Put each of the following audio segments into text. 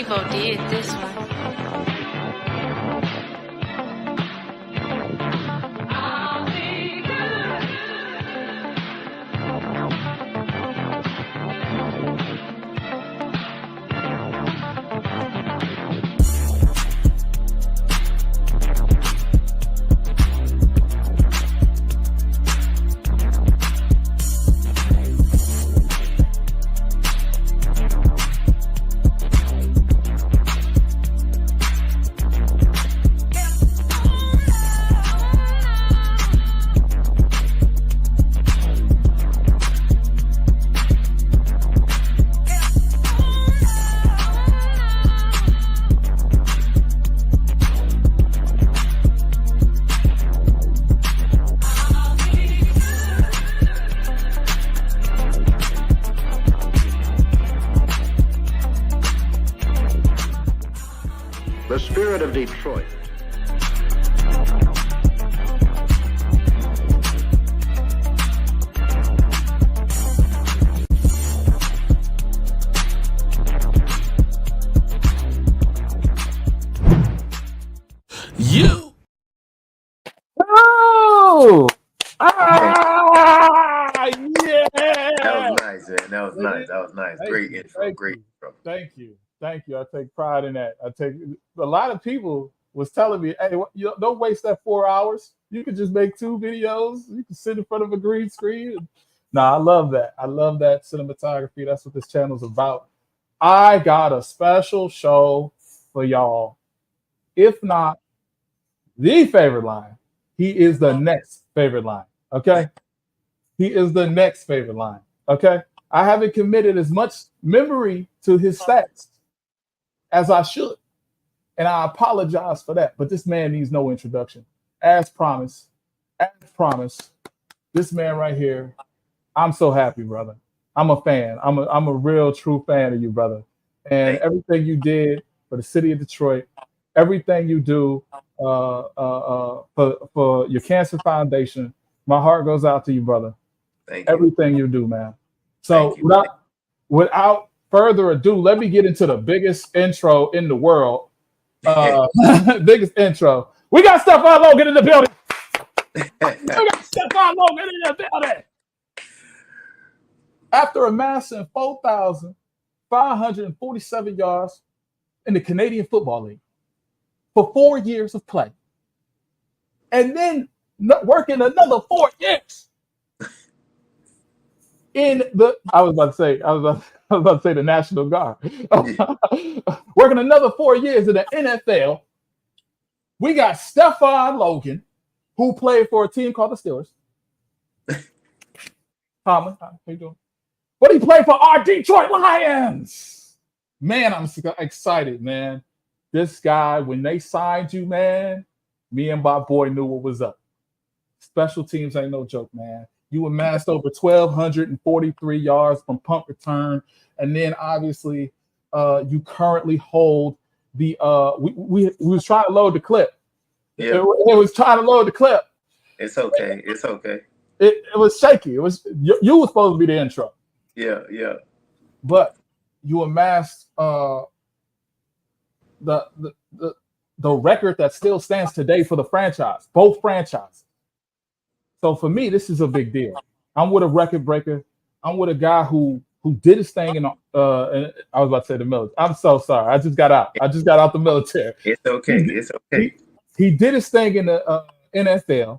Evo did this one. The spirit of Detroit. You. Oh! Yeah! That was nice, man. That was nice. That was nice. Great intro. Great intro. Thank you. I take pride in that. A lot of people was telling me, hey, don't waste that 4 hours. You could just make 2 videos. You can sit in front of a green screen. I love that. I love that cinematography. That's what this channel is about. I got a special show for y'all. If not the favorite line, he is the next favorite line. Okay? He is the next favorite line. Okay? I haven't committed as much memory to his stats as I should. And I apologize for that. But this man needs no introduction. As promised, this man right here, I'm so happy, brother. I'm a fan. I'm a real, true fan of you, brother. And everything you did for the city of Detroit, everything you do for your cancer foundation, my heart goes out to you, brother. Thank you. Everything you do, man. So without further ado, let me get into the biggest intro in the world. Biggest intro. We got Stefan Logan in the building. After amassing 4,547 yards in the Canadian Football League for 4 years of play, and then working another 4 years in the I was about to say the National Guard. Working another 4 years in the NFL. We got Stefan Logan, who played for a team called the Steelers. How you doing? But he played for our Detroit Lions. Man, I'm excited, man. This guy, when they signed you, man, me and my boy knew what was up. Special teams ain't no joke, man. You amassed over 1,243 yards from punt return. And then obviously you currently hold the we was trying to load the clip. Yeah. It was trying to load the clip. It's okay. It's okay. It was shaky. It was you were supposed to be the intro. Yeah. But you amassed the record that still stands today for the franchise, both franchises. So for me, this is a big deal. I'm with a record breaker. I'm with a guy who did his thing in I was about to say the military. I'm so sorry. I just got out the military. It's okay. It's okay. He did his thing in the NFL.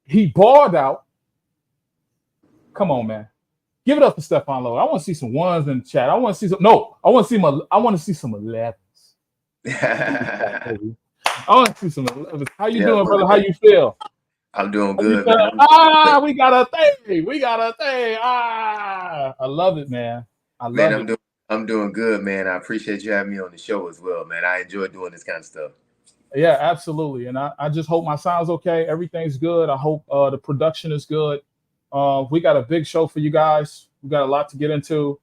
He balled out. Come on, man. Give it up for Stefan Logan. I want to see some ones in the chat. I want to see some 11s. I want to see some 11s. How you doing, brother? How you feel? I'm doing good. We got a thing. I love it, man. I'm doing good, man. I appreciate you having me on the show as well, man. I enjoy doing this kind of stuff. Yeah, absolutely. And I just hope my sound's okay. Everything's good. I hope the production is good. We got a big show for you guys. We got a lot to get into.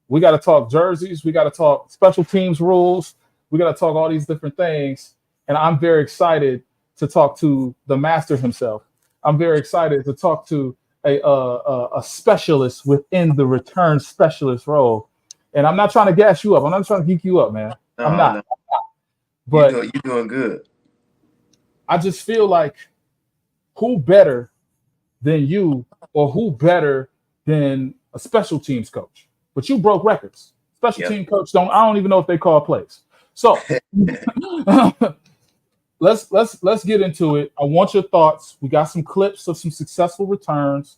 We got to talk jerseys. We got to talk special teams rules. We got to talk all these different things. And I'm very excited to talk to the master himself. I'm very excited to talk to a specialist within the return specialist role. And I'm not trying to gas you up. I'm not trying to geek you up, man. I'm No, not. no, But you doing good. I just feel like who better than you, or who better than a special teams coach? But you broke records. Special Yep. team coach don't. I don't even know if they call plays. So let's get into it. I want your thoughts. We got some clips of some successful returns.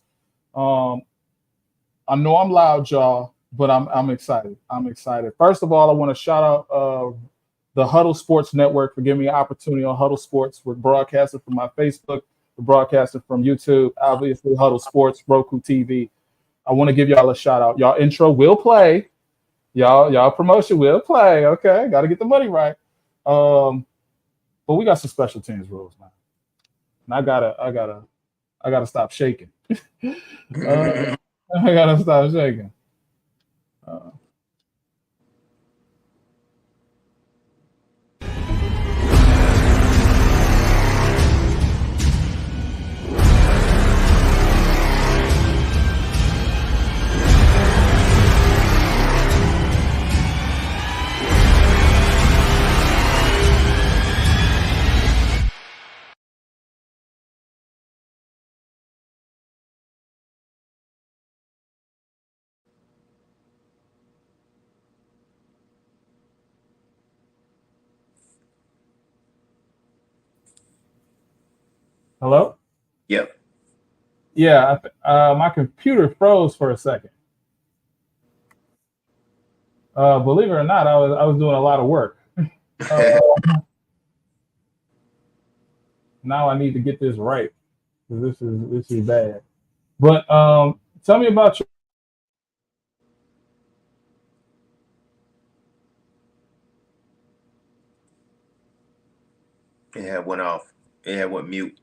Um, I know I'm loud, y'all, but I'm excited. I'm excited. First of all, I want to shout out the Huddle Sports Network for giving me an opportunity on Huddle Sports. We're broadcasting from my Facebook. We're broadcasting from YouTube. Obviously, Huddle Sports, Roku TV. I want to give y'all a shout out. Y'all intro will play. Y'all promotion will play. Okay, got to get the money right. But we got some special teams rules, man. And I gotta stop shaking. I gotta stop shaking. Uh, Hello? Yep. Yeah, my computer froze for a second. Believe it or not, I was doing a lot of work. Uh, Now I need to get this right, because this is bad. But tell me about your. It had went off. It had went mute.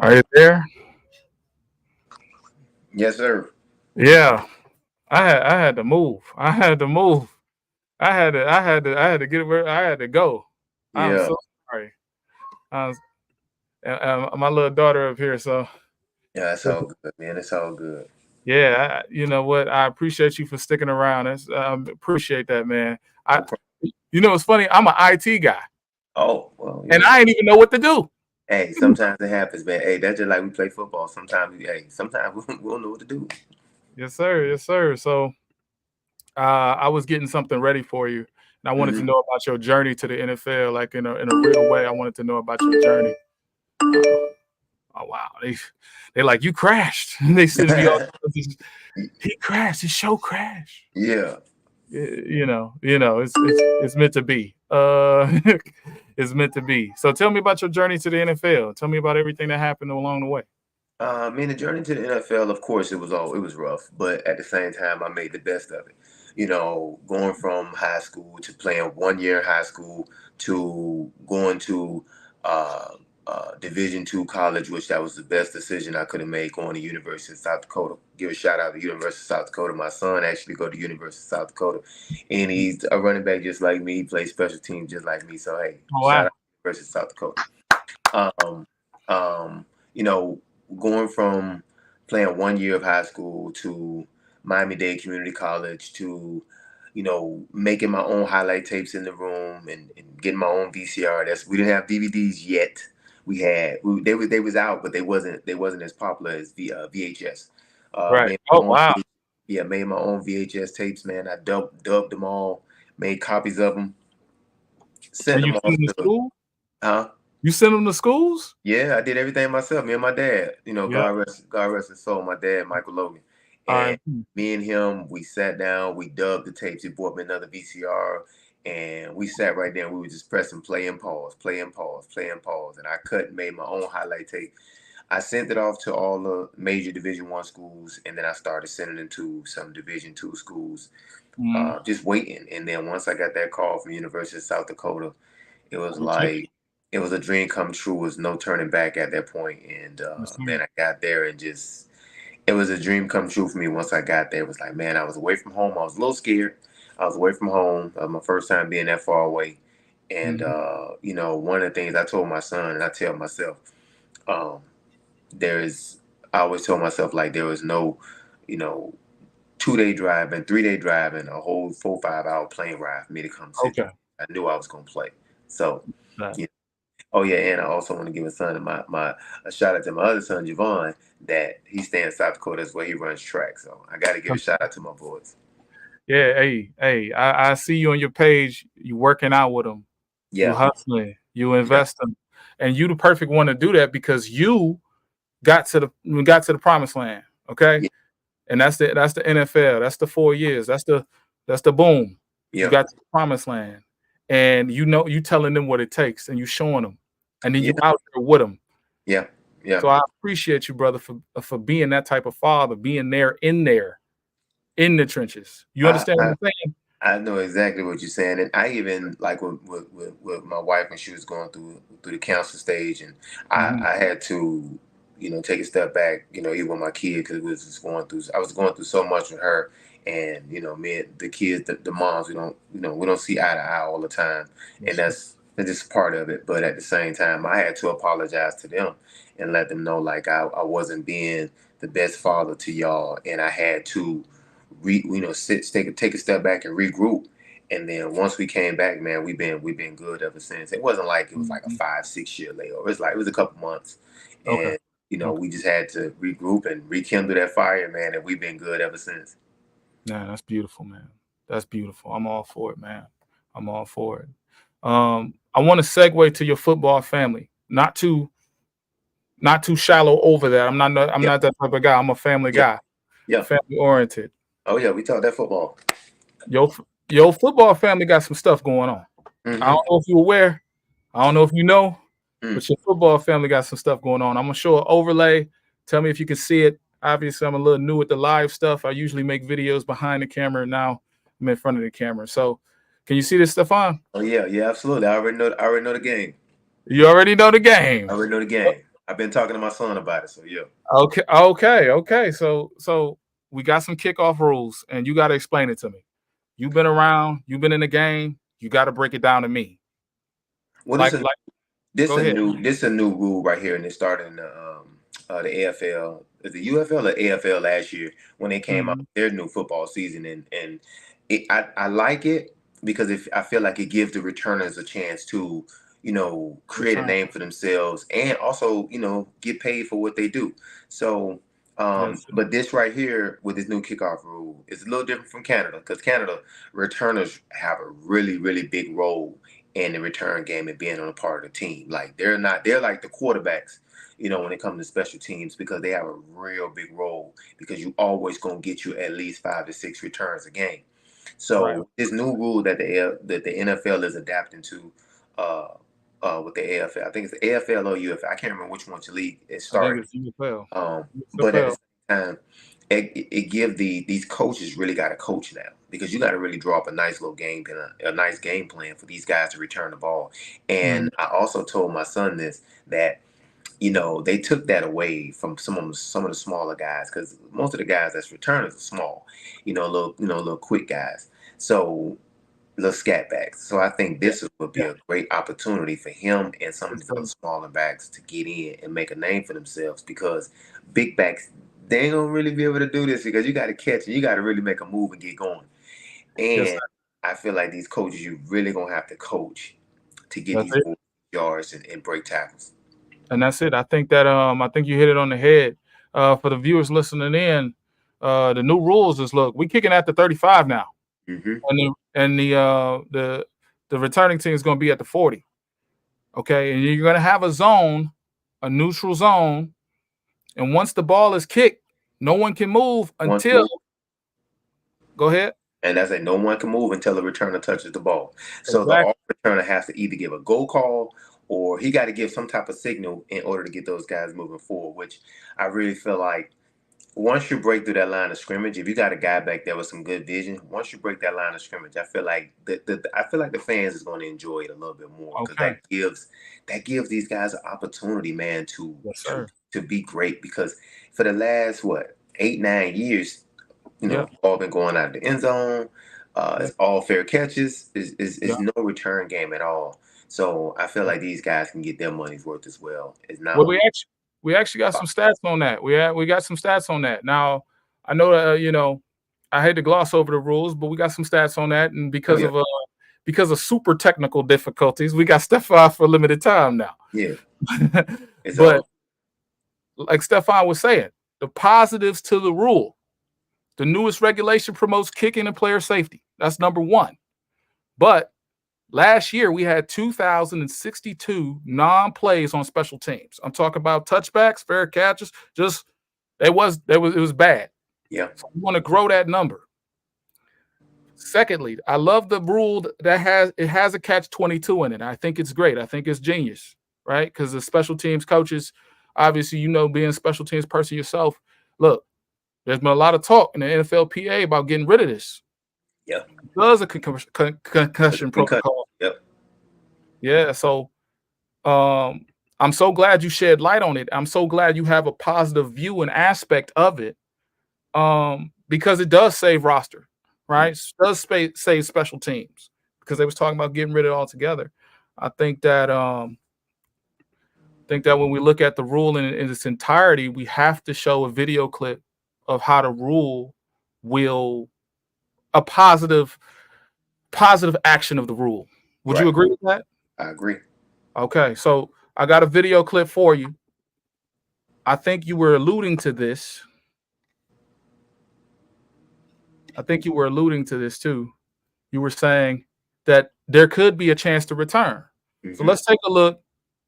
Are you there? Yes, sir. Yeah. I had to move. I had to move. I had to get where I had to go. I'm Yeah. so sorry. Um, my little daughter up here, so Yeah, it's all good, man. It's all good. yeah, you know what? I appreciate you for sticking around. Appreciate that, man. I, No problem. you know, it's funny. I'm an IT guy, Oh, well, and I ain't even know what to do. hey, sometimes it happens, man. Hey, that's just like we play football. Sometimes we don't know what to do. Yes, sir. Yes, sir. So, I was getting something ready for you, and I wanted to Hmm. know about your journey to the NFL, like in a real way. I wanted to know about your journey. Oh wow, they like you crashed. They send me all. He crashed. His show crashed. Yeah. It's meant to be. It's meant to be. So tell me about your journey to the NFL. Tell me about everything that happened along the way. I mean, the journey to the NFL, of course, it was rough, but at the same time, I made the best of it. Going from high school to playing 1 year in high school to going to uh, Division II college, which that was the best decision I could have made. Going to University of South Dakota. Give a shout out to University of South Dakota. My son actually go to University of South Dakota, and he's a running back just like me. He plays special teams just like me. So hey, Oh shout wow. out to University of South Dakota. Um, you know, going from playing 1 year of high school to Miami-Dade Community College to, making my own highlight tapes in the room and getting my own VCR. We didn't have DVDs yet. They was out, but they wasn't as popular as VHS. Right. Made my Oh own, wow. yeah, made my own VHS tapes, man. I dubbed them all, made copies of them, sent And you them off send them to to, school? huh? You send them to schools? Yeah, I did everything myself. Me and my dad. Yeah. God rest his soul. My dad, Michael Logan, All and right. me and him, we sat down. We dubbed the tapes. He bought me another VCR, and we sat right there. And we were just pressing play and pause, play and pause, play and pause. And I cut and made my own highlight tape. I sent it off to all the major Division I schools, and then I started sending it to some Division II schools, Mhm. just waiting. And then once I got that call from University of South Dakota, it was You took it. like it was a dream come true. It was no turning back at that point. And Yes, sir. man, I got there and just it was a dream come true for me. Once I got there, it was like, man, I was away from home. I was a little scared. I was away from home. My first time being that far away. And Mhm. one of the things I told my son, and I tell myself, um, there is. I always told myself like there was no, you know, 2 day driving, 3 day driving, a whole 4 5 hour plane ride for me to come sit there. Okay. I knew I was gonna play. So, Right. yeah. Oh yeah, and I also want to give a son of my a shout out to my other son Javon that he stays in South Dakota as well. He runs track, so I got to give a shout out to my boys. Yeah, hey, I see you on your page. You working out with them. You Yeah, hustling. You yeah, investing, and you the perfect one to do that because you got to the promised land. Okay, yeah, and that's the NFL. That's the 4 years. That's the boom. You yeah, got to the promised land, and you telling them what it takes, and you showing them, and then yeah, you out there with them. yeah, yeah. So I appreciate you, brother, for being that type of father, being there in the trenches. You I, understand what I I'm saying? I know exactly what you're saying, and I even like with my wife when she was going through the cancer stage, and Mhm. I had to take a step back, even with my kid because it was just I was going through so much with her, and me and the kids, the moms, we don't see eye to eye all the time, and Yes, sir. that's just part of it. But at the same time, I had to apologize to them and let them know like I wasn't being the best father to y'all, and I had to take a step back and regroup. And then once we came back, man, we've been good ever since. It wasn't like it was like a Mhm. 5 6 year layover. It was a couple months, Okay. and Okay. we just had to regroup and rekindle that fire, man. And we've been good ever since. Yeah, that's beautiful, man. That's beautiful. I'm all for it, man. I'm all for it. I want to segue to your football family. Not too shallow over that. I'm Yeah, not that type of guy. I'm a family yeah, guy, yeah. family oriented. Oh yeah, we talked that football. Your football family got some stuff going on. I Mm-hmm. don't know if you're aware. I don't know if you know, Mm. but your football family got some stuff going on. I'm gonna show an overlay. Tell me if you can see it. Obviously, I'm a little new with the live stuff. I usually make videos behind the camera. Now I'm in front of the camera. So, can you see this, Stefan? Oh yeah, yeah, absolutely. I already know. I already know the game. You already know the I game. already know the game. I've been talking to my son about it. So yeah. Okay. So we got some kickoff rules, and you got to explain it to me. You've been around, you've been in the game. You got to break it down to me. Well, Like, this go a ahead. new rule right here, and it started in the AFL, is the UFL or AFL last year when they came out Mhm. their new football season, and I like it because if I feel like it gives the returners a chance to create a Return. name for themselves and also get paid for what they do. So. Yes. But this right here with this new kickoff rule is a little different from Canada because Canada returners have a really, really big role in the return game and being on a part of the team. Like they're like the quarterbacks, when it comes to special teams because they have a real big role because you always gonna get you at least 5 to 6 returns a game. Right. So this new rule that the NFL is adapting to, uh, with the AFL, I think it's the AFL or UFL. I can't remember which one to league it I think started. it's UFL. But at the USFL. same time, it give these coaches really got to coach now because you got to really draw up a nice little game and a nice game plan for these guys to return the ball. Mhm. And I also told my son this that they took that away from some of the smaller guys because most of the guys that's returners are small, little quick guys. So little scat backs. So I think Yeah. this would be Yeah. a great opportunity for him and some of Yes, these other sir. smaller backs to get in and make a name for themselves because big backs, they ain't gonna really be able to do this because you got to catch and you got to really make a move and get going. Yes, And sir. I feel like these coaches, you really gonna have to coach to get That's these it. boys yards and break tackles. And that's it. I think you hit it on the head. For the viewers listening in, the new rules is look, we kicking at the 35 now. Hmm. And the returning team is going to be at the 40. Okay, and you're going to have a zone, a neutral zone, and once the ball is kicked, no one can move Once until. move, Go ahead. and that's it. No one can move until the returner touches the ball. So the Exactly. off returner has to either give a go call or he got to give some type of signal in order to get those guys moving forward. Which I really feel like once you break through that line of scrimmage, if you got a guy back there with some good vision, once you break that line of scrimmage, I feel like the fans is going to enjoy it a little bit more because Okay. that gives these guys an opportunity, man, to Yes, to sir. to be great. Because for the last 8 9 years, Yeah. all been going out of the end zone. Yeah. It's all fair catches. Is Yeah. no return game at all. So I feel Yeah. like these guys can get their money's worth as well. It's not Well, only we actually got some stats on that. We got some stats on that. Now, I know I hate to gloss over the rules, but we got some stats on that, and oh yeah, because of super technical difficulties, we got Stefan for a limited time now. yeah. It's But all like Stefan was saying, the positives to the rule. The newest regulation promotes kicking and player safety. That's number one. But last year we had 2,062 non-plays on special teams. I'm talking about touchbacks, fair catches. Just it was bad. yeah. So we want to grow that number. Secondly, I love the rule that has a catch 22 in it. I think it's great. I think it's genius, right? Because the special teams coaches, obviously, being a special teams person yourself. Look, there's been a lot of talk in the NFLPA about getting rid of this. Yeah. Does a concussion Concussion. protocol? Yep. Yeah. So I'm so glad you shed light on it. I'm so glad you have a positive view and aspect of it. Because it does save roster, Mm. right? It does save special teams because they was talking about getting rid of it altogether. I think that when we look at the rule in its entirety, we have to show a video clip of how the rule will a positive action of the rule. Would you Right. agree with that? I agree. Okay, so I got a video clip for you. I think you were alluding to this. I think you were alluding to this too. You were saying that there could be a chance to return. So Hmm. let's take a look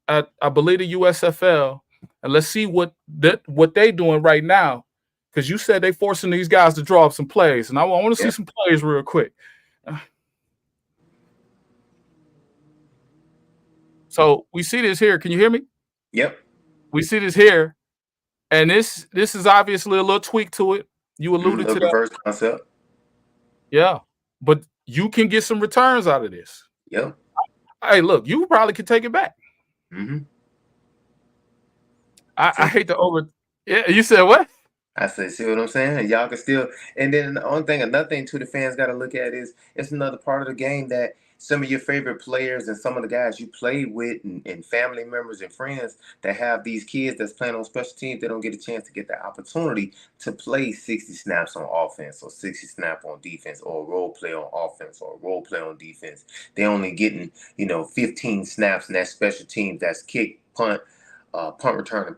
at, I believe, the USFL, and let's see what they doing right now. Because you said they forcing these guys to draw up some plays, and I want to see Yeah. some plays real quick. So we see this here. Can you hear me? Yep. We see this here, and this is obviously a little tweak to it. You alluded The to that, reverse concept. yeah. But you can get some returns out of this. Yep. Hey, look, you probably could take it back. Hmm. I hate to over. Yeah, you said what? I say, see what I'm saying? Y'all can still, and then another thing too, the fans got to look at is it's another part of the game that some of your favorite players and some of the guys you played with and family members and friends that have these kids that's playing on special teams, they don't get a chance to get the opportunity to play 60 snaps on offense or 60 snap on defense or a role play on offense or a role play on defense. They only getting, 15 snaps in that special teams that's kick, punt return and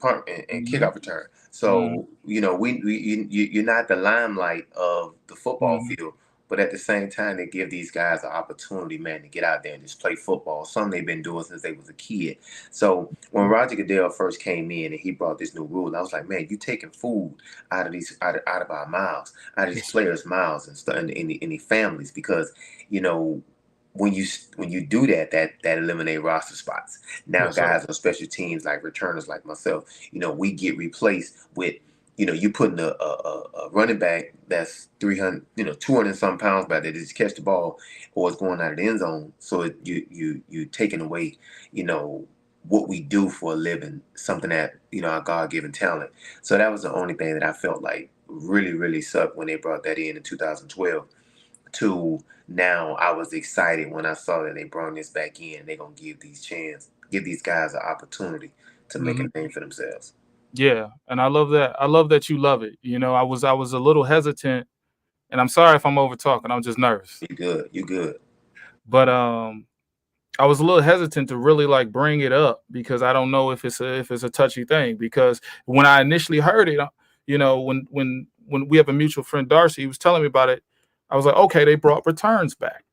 and Mm-hmm. kickoff return. Mm-hmm. So you're not the limelight of the football Mm-hmm. field, but at the same time they give these guys an opportunity, man, to get out there and just play football. Something they've been doing since they was a kid. So when Roger Goodell first came in and he brought this new rule, I was like, man, you taking food out of our mouths, out of these Yes, sir. players' mouths and stuff, and the families, because you know when you do that, that eliminate roster spots. Now Yes, sir. guys on special teams like returners like myself, we get replaced with, you putting a running back that's 300, 200 some pounds back there to just catch the ball, or it's going out of the end zone. So you taking away, what we do for a living, something that, our God given talent. So that was the only thing that I felt like really, really sucked when they brought that in 2012. To now, I was excited when I saw that they brought this back in. They're gonna give these guys an opportunity to make a Mm-hmm. name for themselves. Yeah, and I love that. I love that you love it. I was a little hesitant, and I'm sorry if I'm over talking. I'm just nervous. You good? You good? But I was a little hesitant to really like bring it up because I don't know if it's a touchy thing. Because when I initially heard it, when we have a mutual friend Darcy, he was telling me about it. I was like, okay, they brought returns back.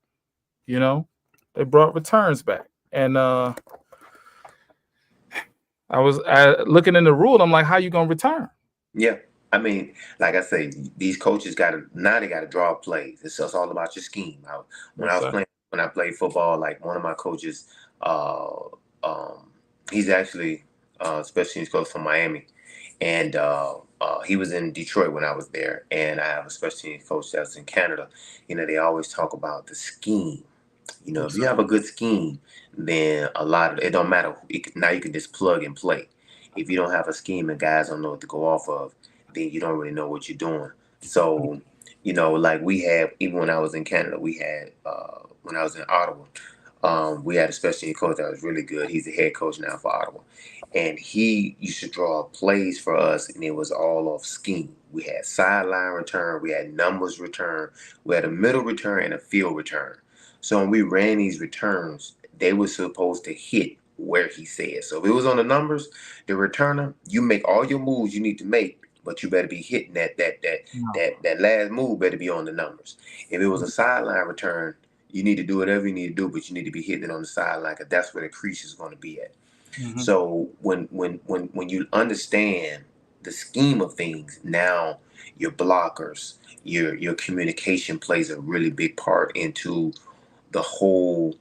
You know, they brought returns back, and I was looking in the rule. I'm like, how you gonna return? Yeah. I mean, like I say, these coaches got to now they got to draw plays. It's just all about your scheme. When I Yes, was sir. playing, when I played football, like one of my coaches, uh, he's actually special teams coach from Miami, and he was in Detroit when I was there. And I have a special teams coach that's in Canada. They always talk about the scheme. Yes, If you sir. have a good scheme, then a lot of it don't matter. Now you can just plug and play. If you don't have a scheme and guys don't know what to go off of, then you don't really know what you're doing. So, like we have, even when I was in Canada, we had, when I was in Ottawa, we had a special team coach that was really good. He's the head coach now for Ottawa. And he used to draw plays for us, and it was all off scheme. We had sideline return, we had numbers return, we had a middle return, and a field return. So when we ran these returns, they were supposed to hit where he said. So if it was on the numbers, the returner, you make all your moves you need to make, but you better be hitting No. that last move better be on the numbers. If it was a sideline return, you need to do whatever you need to do, but you need to be hitting it on the sideline because that's where the crease is going to be at. Mm-hmm. So when you understand the scheme of things, now your blockers, your communication plays a really big part into the whole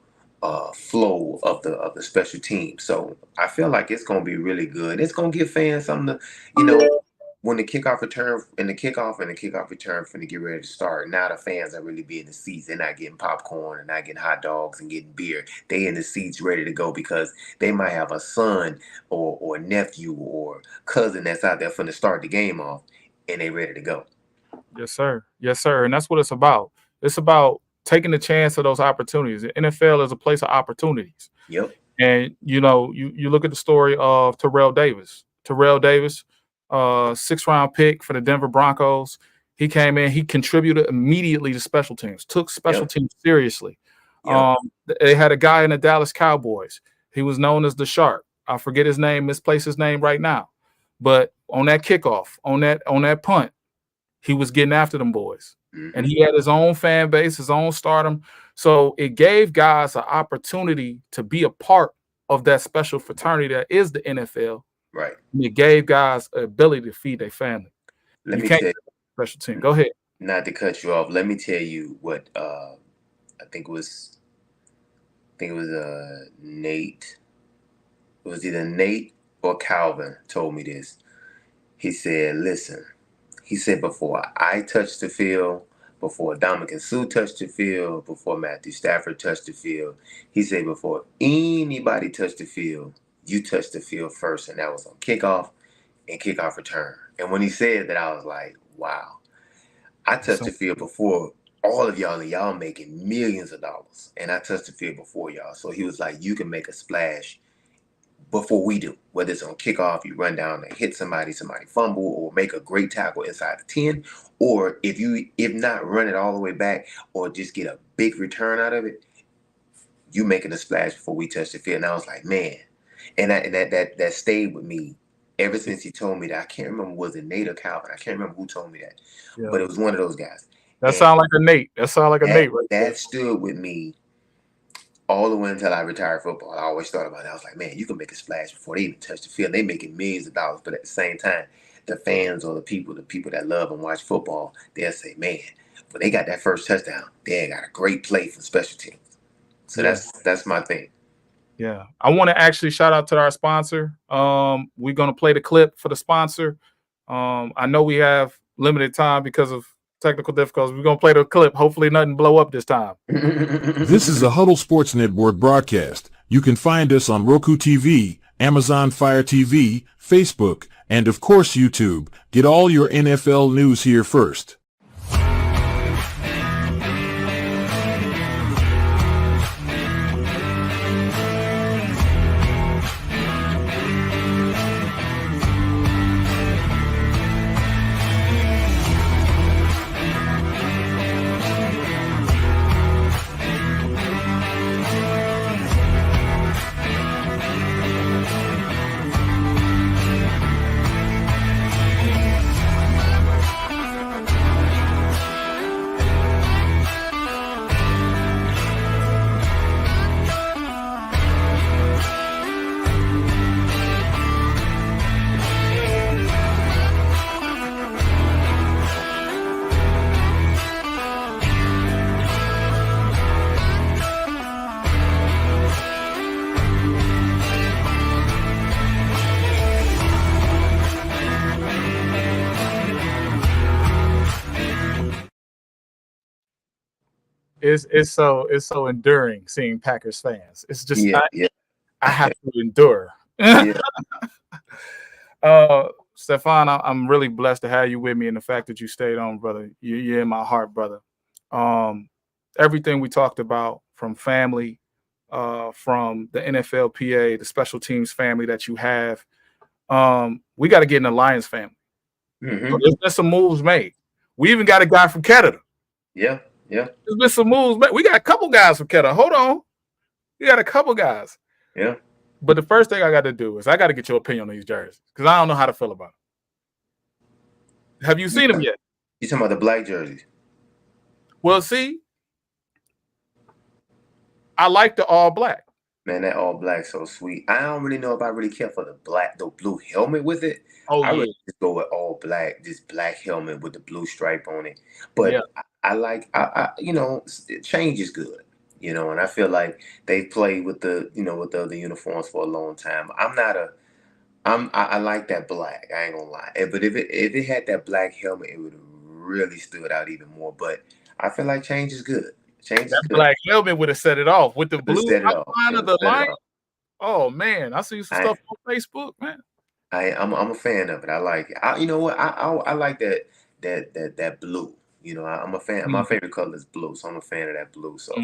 flow of the special team. So I feel like it's gonna be really good. It's gonna give fans something to, when the kickoff return and the kickoff return finna get ready to start. Now the fans are really be in the seats. They're not getting popcorn and not getting hot dogs and getting beer. They in the seats ready to go because they might have a son or nephew or cousin that's out there finna start the game off and they ready to go. Yes, sir. Yes, sir. And that's what it's about. It's about taking the chance of those opportunities. The NFL is a place of opportunities. Yep. And you look at the story of Terrell Davis. Terrell Davis, 6th round pick for the Denver Broncos. He came in, he contributed immediately to special teams, took special Yep. teams seriously. Yep. They had a guy in the Dallas Cowboys. He was known as the Shark. I forget his name, misplace his name right now. But on that kickoff, on that punt, he was getting after them boys. And Hmm. he had his own fan base, his own stardom. So it gave guys an opportunity to be a part of that special fraternity that is the NFL. Right. And it gave guys an ability to feed their family. Let You me can't tell special team. you, Go ahead. not to cut you off. Let me tell you what I think it was. I think it was Nate. It was either Nate or Calvin told me this. He said, "Listen," he said, "before I touched the field, before Dominican Sue touched the field, before Matthew Stafford touched the field, he said before anybody touched the field, you touched the field first, and that was on kickoff. and kickoff return. And when he said that, I was like, wow. I touched So, the field before all of y'all, and y'all making millions of dollars. And I touched the field before y'all. So he was like, you can make a splash before we do. Whether it's on kickoff, you run down and hit somebody fumble, or make a great tackle inside the 10. Or if not run it all the way back, or just get a big return out of it, you making a splash before we touch the field. And I was like, man. And that stayed with me ever since he told me that. I can't remember, was it Nate or Calvin? I can't remember who told me that. yeah. But it was one of those guys. That And sound like a Nate. That sound like a Nate right there. that stood with me all the way until I retired football. I always thought about it. I was like, man, you can make a splash before they even touch the field. They making millions of dollars, but at the same time, the fans or the people that love and watch football, they'll say, man, when they got that first touchdown, they got a great play from special teams. So that's my thing. Yeah. I want to actually shout out to our sponsor. We're going to play the clip for the sponsor. I know we have limited time because of technical difficulties. We're going to play the clip. Hopefully nothing blow up this time. This is a Huddle Sports Network broadcast. You can find us on Roku TV, Amazon Fire TV, Facebook, and of course YouTube. Get all your NFL news here first. It's so enduring seeing Packers fans. It's just I have to endure. Stefan, I'm really blessed to have you with me, and the fact that you stayed on, brother. You're in my heart, brother. Everything we talked about, from family, from the NFLPA, the special teams family that you have, we got to get in the Lions family. So there's been some moves made. We even got a guy from Canada. Yeah. There's been some moves made. We got a couple guys from Canada. Hold on. We got a couple guys. Yeah. But the first thing I got to do is I got to get your opinion on these jerseys, because I don't know how to feel about them. Have you seen them yet? You talking about the black jerseys? Well, see, I like the all black. Man, that all black so sweet. I don't really know if I really care for the blue helmet with it. Oh, I really just go with all black, this black helmet with the blue stripe on it. But I like change is good, and I feel like they've played with the other uniforms for a long time. I like that black. I ain't gonna lie. But if it had that black helmet, it would have really stood out even more. But I feel like change is good. That black helmet would have set it off with the blue outline of the line. Oh man, I see some stuff on Facebook, man. I'm a fan of it. I like it. You know what? I like that blue. I'm a fan. My favorite color is blue, so I'm a fan of that blue. So,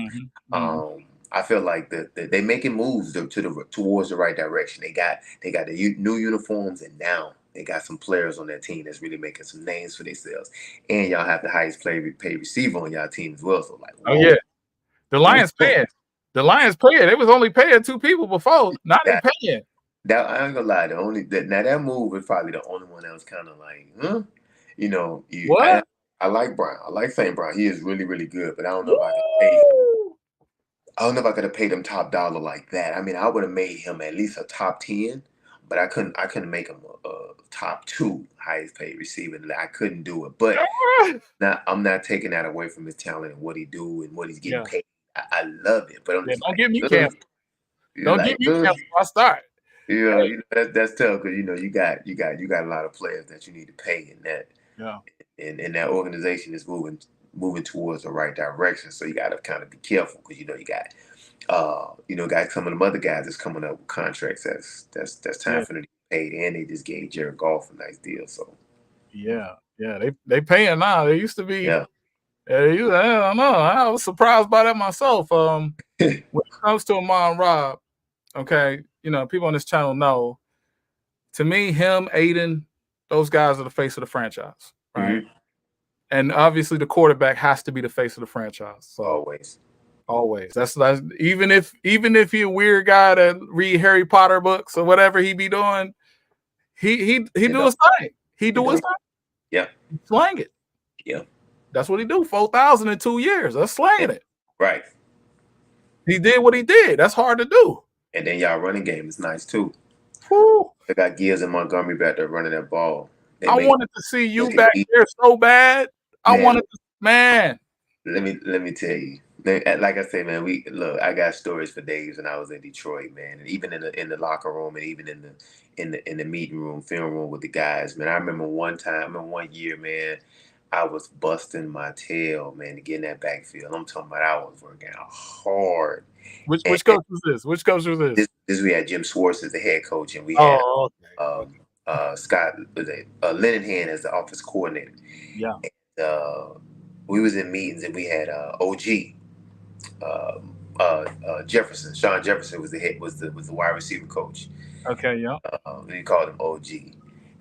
I feel like they making moves towards the right direction. They got the new uniforms, and now they got some players on their team that's really making some names for themselves. And y'all have the highest paid receiver on y'all team as well. So like, whoa. Oh yeah, the Lions paying. The Lions paying. They was only paying 2 people before. Now they paying. That I ain't gonna lie. That move is probably the only one that was kind of like, huh? What? I like Brown. I like St. Brown. He is really, really good. But I don't know if I could pay. I don't know if I could have paid him top dollar like that. I mean, I would have made him at least a top 10, but I couldn't make him a top 2 highest paid receiver. I couldn't do it. But I'm not taking that away from his talent and what he do and what he's getting paid. I love it. But don't give me canceled. Don't give me canceled. I start. That's tough, because you got a lot of players that you need to pay in that. Yeah. And that organization is moving towards the right direction. So you got to kind of be careful, because you got got some of them other guys that's coming up with contracts. That's time for them to paid, and they just gave Jared Goff a nice deal. So yeah, they paying now. They used to be. yeah, I don't know. I was surprised by that myself. When it comes to Amon Rob, okay, people on this channel know. To me, him, Aiden, those guys are the face of the franchise, right? And obviously, the quarterback has to be the face of the franchise. So always. That's even if he a weird guy that read Harry Potter books or whatever he be doing, he do his thing. He do his thing. Yeah, slang it. Yeah, that's what he do. 4,000 in 2 years. That's slanging it. Right. He did what he did. That's hard to do. And then y'all running game is nice too. Woo. They got Gears and Montgomery back there running that ball. I wanted to see you back there so bad. I wanted to, man. Let me tell you. Like I said, man, I got stories for days when I was in Detroit, man. And even in the locker room and even in the meeting room, film room with the guys, man. I remember one year, man, I was busting my tail, man, to get in that backfield. I'm talking about I was working out hard. Which coach was this? Which coach was this? This we had Jim Schwartz as the head coach, and we had Scott Linehan as the offense coordinator. Yeah. And, we was in meetings and we had OG Jefferson. Sean Jefferson was the wide receiver coach. Okay, yeah. We called him OG.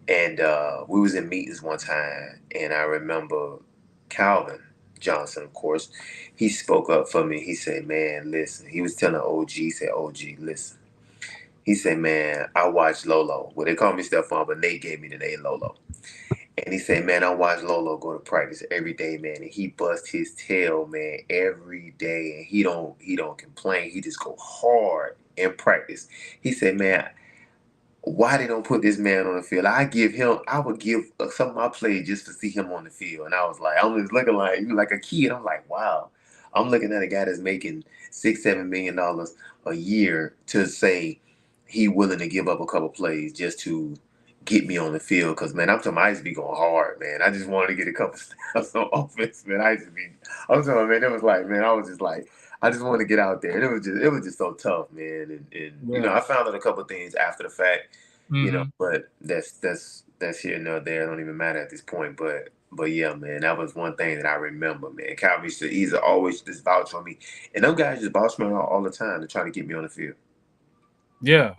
And we was in meetings one time, and I remember Calvin Johnson, of course, he spoke up for me. He said, man, listen. He was telling OG, he said, OG, listen. He said, man, I watched Lolo. Well, they call me Stefan, but Nate gave me the name Lolo. And he said, man, I watch Lolo go to practice every day, man. And he bust his tail, man, every day. And he don't complain. He just go hard in practice. He said, man, why they don't put this man on the field? I would give some of my plays just to see him on the field. And I was looking like a kid. I'm like, wow. I'm looking at a guy that's making $6-7 million a year to say he willing to give up a couple plays just to get me on the field. Because, man, I'm talking about I used to be going hard, man. I just wanted to get a couple snaps on offense, man. I'm talking, man, it was like, man, I was just like, I just wanted to get out there. And it was just so tough, man. And I found out a couple things after the fact, but that's here and there. It don't even matter at this point. But yeah, man, that was one thing that I remember, man. Calvin used to always just vouch on me. And them guys just vouch me all the time to try to get me on the field. Yeah.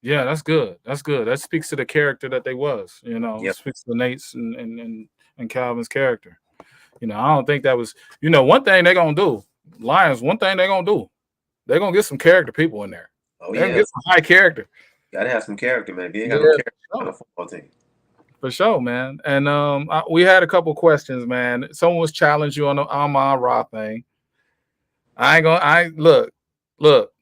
Yeah, that's good. That's good. That speaks to the character that they was, It speaks to Nate's and Calvin's character. I don't think that was, one thing they're going to do. Lions, one thing they're going to do. They're going to get some character people in there. Oh, they're going to get some high character. Got to have some character, man. If you ain't got no character on the football team. For sure, man. And we had a couple questions, man. Someone was challenging you on the Amon Ra thing. Look.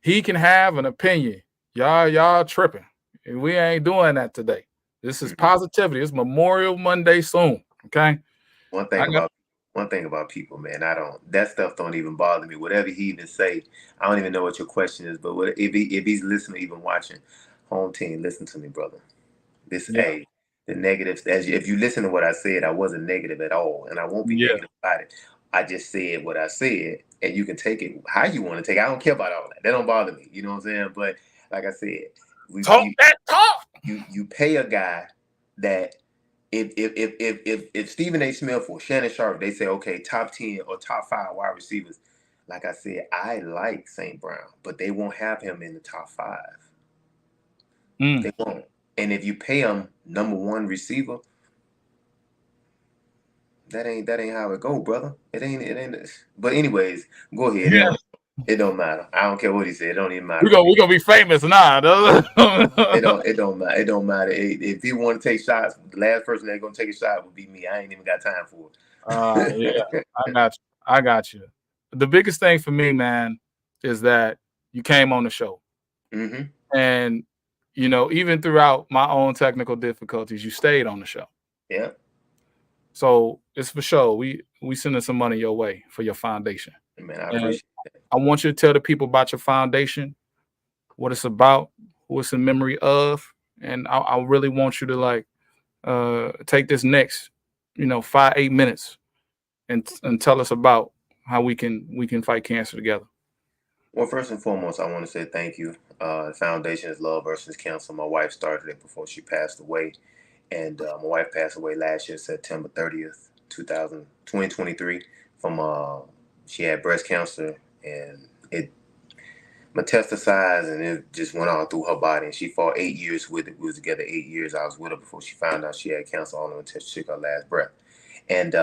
He can have an opinion. Y'all tripping. And we ain't doing that today. This is positivity. It's Memorial Monday soon. Okay. One thing about people, man, that stuff don't even bother me. Whatever he even say, I don't even know what your question is, but if he's listening, even watching, home team, listen to me, brother. The negatives, if you listen to what I said, I wasn't negative at all, and I won't be negative about it. I just said what I said, and you can take it how you want to take it. I don't care about all that. That don't bother me. You know what I'm saying? But like I said, you pay a guy that if Stephen A. Smith or Shannon Sharp, they say, okay, top 10 or top 5 wide receivers, like I said, I like St. Brown, but they won't have him in the top 5. They won't. And if you pay him number 1 receiver, that ain't how it go, brother. It ain't. But anyways, go ahead. Yeah. It don't matter. I don't care what he said. It don't even matter. We're gonna be famous now. It don't matter. It don't matter. If he want to take shots, the last person that's gonna take a shot would be me. I ain't even got time for it. Yeah, I got you. The biggest thing for me, man, is that you came on the show, and even throughout my own technical difficulties, you stayed on the show. Yeah. So it's for sure. We sending some money your way for your foundation. Man, I appreciate that. I want you to tell the people about your foundation, what it's about, who it's in memory of, and I really want you to take this next 5-8 minutes and tell us about how we can fight cancer together. Well, first and foremost, I want to say thank you. The foundation is Love versus Cancer. My wife started it before she passed away. And my wife passed away last year, September 30th, 2023, from she had breast cancer, and it metastasized, and it just went all through her body. And she fought 8 years with it. We was together 8 years. I was with her before she found out she had cancer all until she took her last breath. And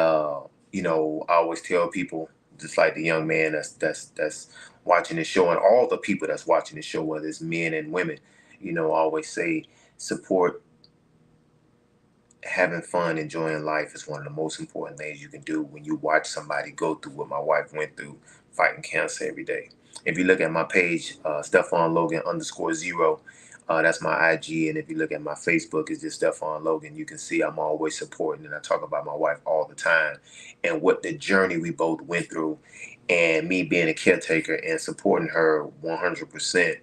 you know, I always tell people, just like the young man that's watching this show, and all the people that's watching this show, whether it's men and women, you know, I always say support. Having fun, enjoying life is one of the most important things you can do when you watch somebody go through what my wife went through, fighting cancer every day. If you look at my page, Stefan Logan _0, that's my IG. And if you look at my Facebook, it's just Stefan Logan. You can see I'm always supporting, and I talk about my wife all the time and what the journey we both went through, and me being a caretaker and supporting her 100%.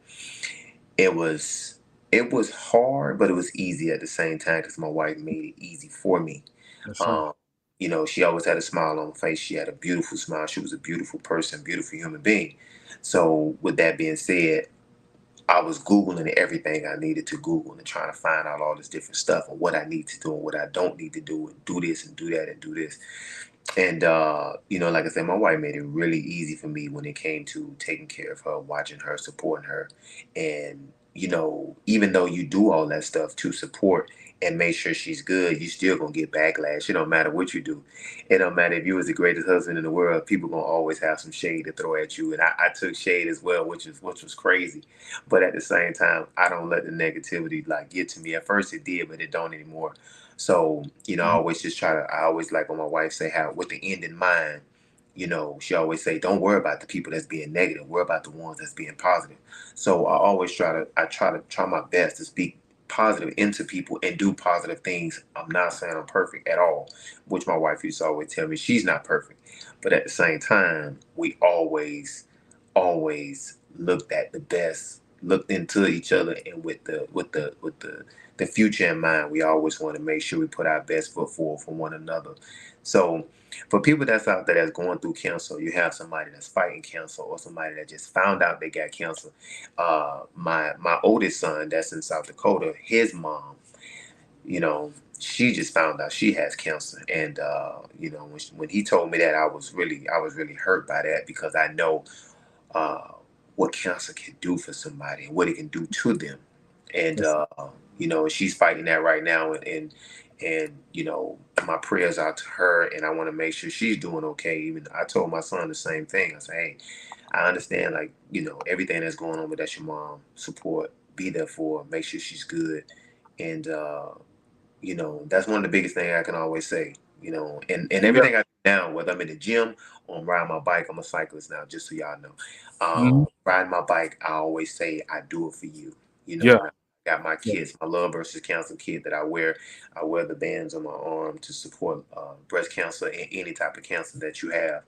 It was hard, but it was easy at the same time because my wife made it easy for me. Yes, sir. You know, she always had a smile on her face. She had a beautiful smile. She was a beautiful person, beautiful human being. So with that being said, I was Googling everything I needed to Google and trying to find out all this different stuff and what I need to do and what I don't need to do, and do this and do that and do this. And you know, like I said, my wife made it really easy for me when it came to taking care of her, watching her, supporting her. And you know, even though you do all that stuff to support and make sure she's good, you still gonna get backlash. It don't matter what you do. It don't matter if you was the greatest husband in the world. People gonna always have some shade to throw at you. And I took shade as well, which was crazy. But at the same time, I don't let the negativity like get to me. At first it did, but it don't anymore. So, you know, I always like when my wife say how with the end in mind, you know, she always say, don't worry about the people that's being negative, worry about the ones that's being positive. So I try my best to speak positive into people and do positive things. I'm not saying I'm perfect at all, which my wife used to always tell me she's not perfect. But at the same time, we always looked at the best, looked into each other, and with the future in mind, we always want to make sure we put our best foot forward for one another. So for people that's out there that's going through cancer, you have somebody that's fighting cancer or somebody that just found out they got cancer. My oldest son that's in South Dakota, his mom, you know, she just found out she has cancer. And you know, when he told me that, I was really hurt by that, because I know uh, what cancer can do for somebody and what it can do to them. And Yes. you know, she's fighting that right now, and you know, my prayers out to her, and I want to make sure she's doing okay. Even I told my son the same thing. I said, hey, I understand, like, you know, everything that's going on, but that's your mom. Support, be there for her, make sure she's good. And you know, that's one of the biggest things I can always say. You know, and Yeah. everything I do now, whether I'm in the gym or I'm riding my bike, I'm a cyclist now, just so y'all know. Mhm. Riding my bike, I always say I do it for you. You know, Yeah. and I got my Yeah. kids, my Love versus Cancer kit that I wear. I wear the bands on my arm to support breast cancer and any type of cancer that you have.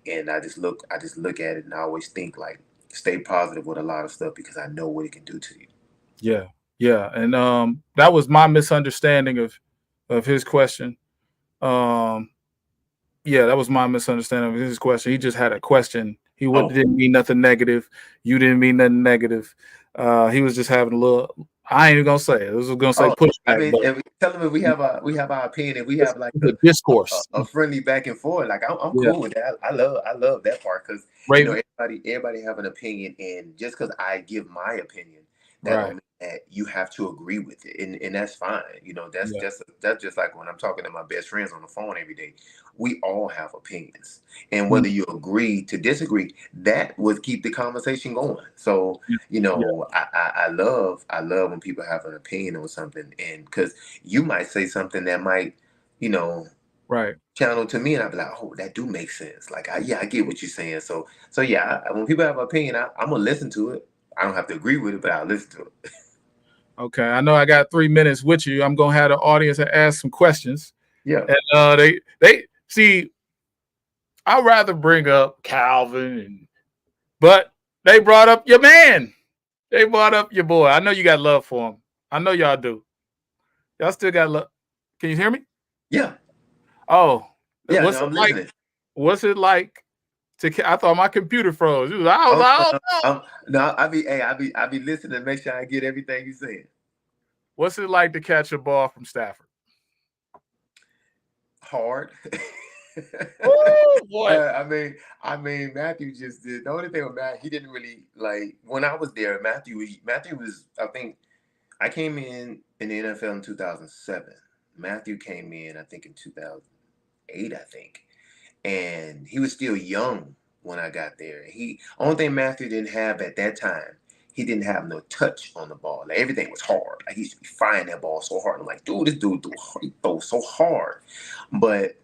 And I just look at it, and I always think like, stay positive with a lot of stuff, because I know what it can do to you. Yeah. Yeah. And that was my misunderstanding of his question. Um, yeah, that was my misunderstanding of his question. He just had a question. He Oh, didn't mean nothing negative. You didn't mean nothing negative. He was just having a little. I ain't even gonna say it. I was gonna say oh, I pushback, mean, but and tell them if we have our opinion, if we it's, have like it's a discourse. a friendly back and forth. Like I'm Yeah, cool with that. I love that part, because you right, know, everybody have an opinion, and just because I give my opinion, that don't right. mean that you have to agree with it, and that's fine. You know, Yeah, that's just like when I'm talking to my best friends on the phone every day. We all have opinions, and mm, whether you agree to disagree, that would keep the conversation going. So yeah, you yeah, know, I love when people have an opinion on something, and because you might say something that might, you know, right. channel to me, and I'd be like, oh, that do make sense. Like, yeah, I get what you're saying. So yeah, when people have an opinion, I'm gonna listen to it. I don't have to agree with it, but I'll listen to it. Okay, I know I got 3 minutes with you. I'm gonna have the audience ask some questions, Yeah. and they see. I'd rather bring up Calvin, but they brought up your man. They brought up your boy. I know you got love for him. I know y'all do. Y'all still got love. Can you hear me? Yeah. Oh, Yeah. what's No, it I'm like? listening. What's it like I thought my computer froze. I was like, oh no. No, I be listening to make sure I get everything you saying. What's it like to catch a ball from Stafford? Hard. Oh boy. I mean, Matthew just did. The only thing with Matt, he didn't really like when I was there. Matthew was. I think I came in the NFL in 2007. Matthew came in, I think, in 2008. I think, and he was still young when I got there. Only thing Matthew didn't have at that time, he didn't have no touch on the ball. Like everything was hard. Like he used to be firing that ball so hard. I'm like, dude, this dude he throws so hard. But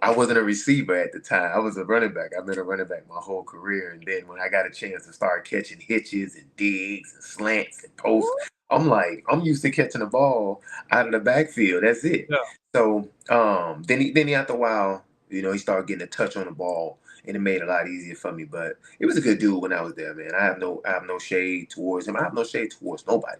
I wasn't a receiver at the time. I was a running back. I've been a running back my whole career. And then when I got a chance to start catching hitches and digs and slants and posts, I'm like, I'm used to catching the ball out of the backfield. That's it. Yeah. So then he after a while, he started getting a touch on the ball, and it made it a lot easier for me. But it was a good dude when I was there, man. I have no shade towards him. I have no shade towards nobody.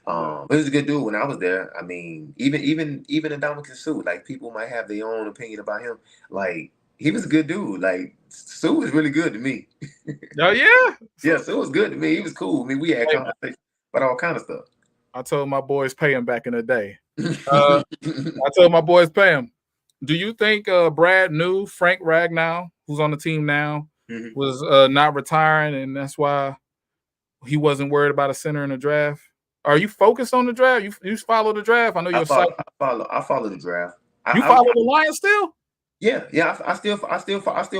It was a good dude when I was there. I mean, even Ndamukong Suh, like people might have their own opinion about him. Like he was a good dude. Like Suh was really good to me. Oh yeah, yeah, Suh was good to me. He was cool. I mean, we had conversations about all kind of stuff. I told my boys pay him back in the day. I told my boys pay him. Do you think Brad knew Frank Ragnow, who's on the team now, was not retiring, and that's why he wasn't worried about a center in the draft? Are you focused on the draft? You follow the draft? I know you're. I follow the draft. You follow the Lions still? Yeah. I still